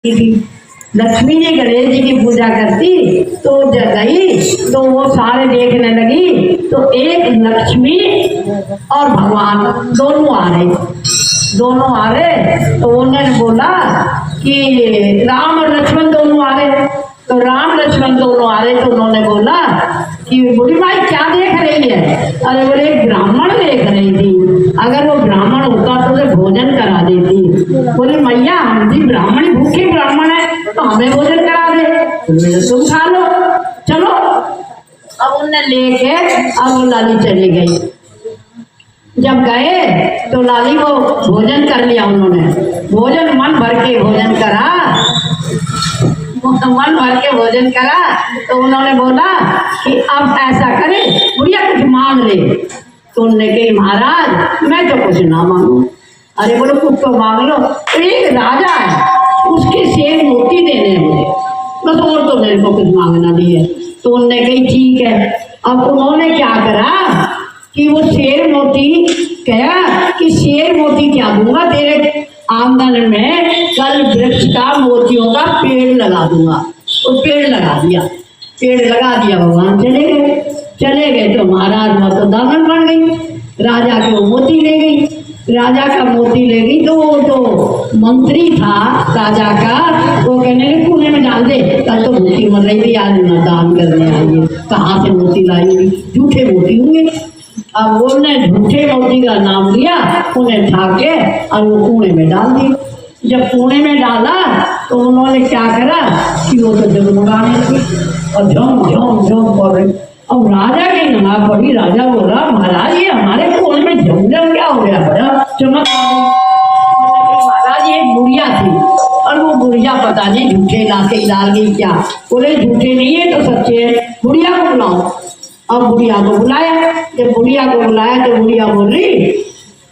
लक्ष्मी जी गणेश जी की पूजा करती तो गई तो वो सारे देखने लगी तो एक लक्ष्मी और भगवान दोनों आ रहे तो उन्होंने बोला कि राम और लक्ष्मण दोनों आ रहे तो राम लक्ष्मण दोनों आ रहे तो उन्होंने बोला कि बुढ़ी माई क्या देख रही है। अरे बोले एक ब्राह्मण देख रही थी, अगर वो ब्राह्मण होता तो उसे भोजन करा देती। बोले मैया हम भी ब्राह्मण भूखे ब्राह्मण है तो हमें भोजन करा दे, तुम खा लो चलो। अब उन्हें लेके अब वो लाली चली गई। जब गए तो लाली को भोजन कर लिया उन्होंने, भोजन मन भर के भोजन करा, मन भर के भोजन करा तो उन्होंने बोला कि अब ऐसा करे बुढ़िया कुछ मांग ले। तो उन्होंने कही महाराज मैं तो कुछ ना मांगू। अरे बोलो कुछ तो मांग लो। तो एक राजा है उसकी शेर मोती देने हैं मुझे, बस और तो मेरे को कुछ मांगना नहीं है। तो उन्होंने कही ठीक है। अब उन्होंने क्या करा कि वो शेर मोती कहा कि शेर मोती क्या दूंगा, तेरे आंगन में कल वृक्ष का मोतियों का पेड़ लगा दूंगा। वो पेड़ लगा दिया, पेड़ लगा दिया, भगवान चले गए तो महाराज वह तो दामन बन गई। राजा के वो मोती ले गई, राजा का मोती ले गई तो वो तो मंत्री था राजा का, वो कहने लगे कुएं में डाल दे, कल तो मोती मर रही थी आज न दान करने आई है, कहाँ से मोती लाई, झूठे मोती होंगे। अब उन्होंने झूठे मोती का नाम लिया, उन्हें ठाके और वो कुएं में डाल दी। जब कुएं में डाला तो उन्होंने क्या करा कि वो तो जगमगाने लगी और झोंक झोंक झोंक पड़ रही। अब राजा की नमाज पड़ी, राजा बोला महाराज ये हमारे कुएं में झमझम क्या हो गया, बड़ा चमक आ गई। महाराज ये बुढ़िया थी और वो बुढ़िया पता नहीं झूठे लाके डाल गई क्या। बोले झूठे नहीं है तो सच्चे है, बुढ़िया को बुलाओ। अब बुढ़िया को बुलाया, जब बुढ़िया को बुलाया तो बुढ़िया बोल रही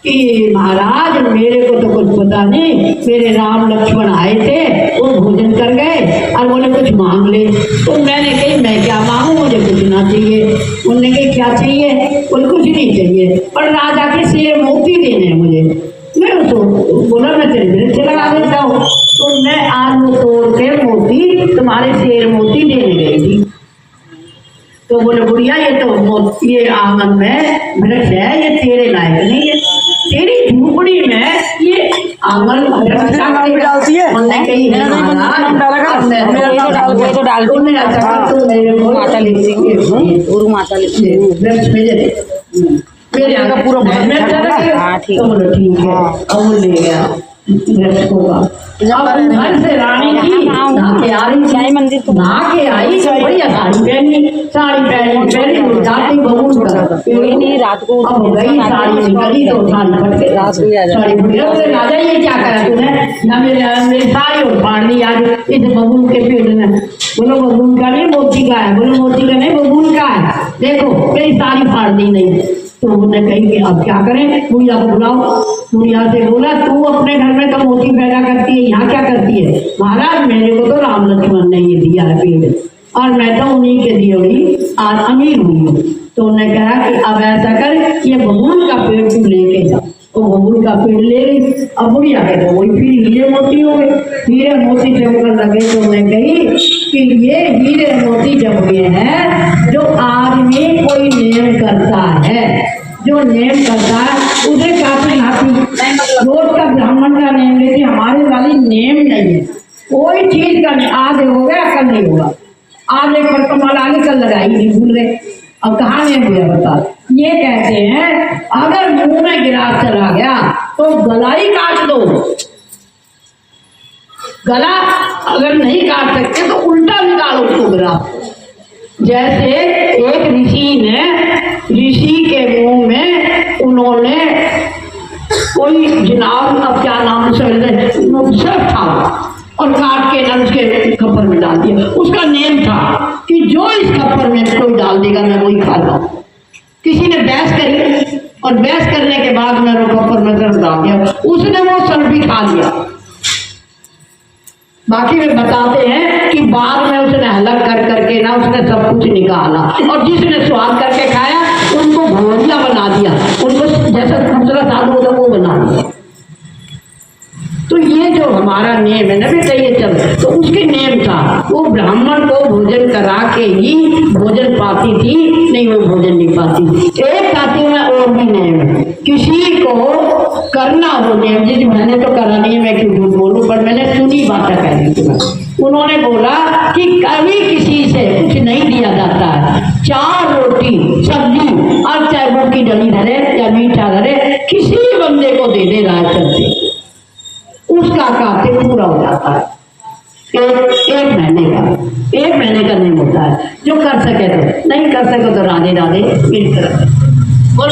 कि महाराज मेरे को तो कुछ पता नहीं, मेरे राम लक्ष्मण आए थे वो भोजन कर गए और बोले कुछ मांग ले। तो मैंने कही मैं क्या मांगू, मुझे कुछ ना चाहिए। उन्होंने कही क्या चाहिए, बोले कुछ नहीं चाहिए पर राजा के शेर मोती देने हैं मुझे। मैं उसको बोला मैं तेरे वृक्ष लगा देता हूँ। तो मैं आज वो तोड़ के मोती तुम्हारे शेर मोती देने गई थी। तो बोले बुढ़िया ये आंगन में वृक्ष है, ये तेरे लायक नहीं है, तेरी झूपड़ी में ये आंगन डालती है। उन्होंने कही वृक्ष मेरे पूरा ठीक है। अब ले गया वृक्ष को घर से रानी की नाके आ रही मंदिर को नाके आई बढ़िया साड़ी पहनी जाती बबूल का रात को गई साड़ी निकली तो साड़ी राजा ये क्या करा तूने ना मेरी साड़ी उखाड़ दी आज इस बबूल के पेड़ में। बोलो बबूल का नहीं मोती का है, बोलो मोती का नहीं बबूल का है, देखो मेरी साड़ी फाड़ दी नहीं। तो उन्होंने कही कि अब क्या करें, बुढ़िया को बुलाओ। बुढ़िया से बोला तू अपने घर में तो मोती पैदा करती है, यहाँ क्या करती है। महाराज मेरे को तो राम लक्ष्मण ने ये दिया है पेड़ और मैं तो उन्हीं के दिए हुई आज अमीर हुई हूँ। तो उन्होंने कहा कि अब ऐसा कर ये बबूल का पेड़ तू लेके जा। तो बबूल का पेड़ ले गई। अब बुढ़िया के तो वही फिर हीरे मोती हो गए, हीरे मोती चमकने लगे। तो उन्होंने कही कि ये हीरे मोती जब ये है जो आदमी कोई नेम करता है, जो नेम करता है उसे काफी हाथी रोज का ब्राह्मण का नेम लेती, हमारे वाली नेम नहीं है कोई चीज का नहीं। आज हो गया कल नहीं होगा, आज एक पर कमाल आगे कल लगाई नहीं भूल गए। अब कहाँ नेम हुआ बता। ये कहते हैं अगर मुंह में गिलास चला गया तो गला ही काट दो, गला अगर नहीं काट सकते तो उल्टा निकालो उसको गिलास। जैसे एक ऋषि के मुंह में उन्होंने कोई जनाब अब क्या नाम से था और काट के ना उसके खप्पर में डाल दिया। उसका नेम था कि जो इस खप्पर में कोई डाल देगा मैं वही खाता हूँ। किसी ने बहस करी और बहस करने के बाद मैंने खप्पर में सर्फ डाल दिया, उसने वो सर्फ भी खा लिया। बाकी में बताते हैं कि बाद में उसने हलक कर करके ना उसने सब कुछ निकाला और जिसने स्वाद करके खाया उनको भोजिया बना दिया, उनको जैसा दूसरा साधु होता वो बना दिया। तो ये जो हमारा नेम है ना बेटा, ये चल, तो उसके नेम था वो ब्राह्मण को भोजन करा के ही भोजन पाती थी, नहीं वो भोजन नहीं पाती। एक साथी में और भी नेम है, किसी को करना हो नेम, जी मैंने तो करा नहीं है, मैं क्यों झूठ बोलूं, पर मैंने सुनी बातें कहने की बात। उन्होंने बोला कि कभी किसी से कुछ नहीं दिया जाता है, 4 रोटी सब्जी और चाहे गुड़ की डली धरे या मीठा धरे, किसी बंदे को दे दे रात चलते, उसका कार्य पूरा हो जाता है। एक महीने का नहीं होता है, जो कर सके तो, नहीं कर सके तो राधे राधे मेरी तरफ बोल।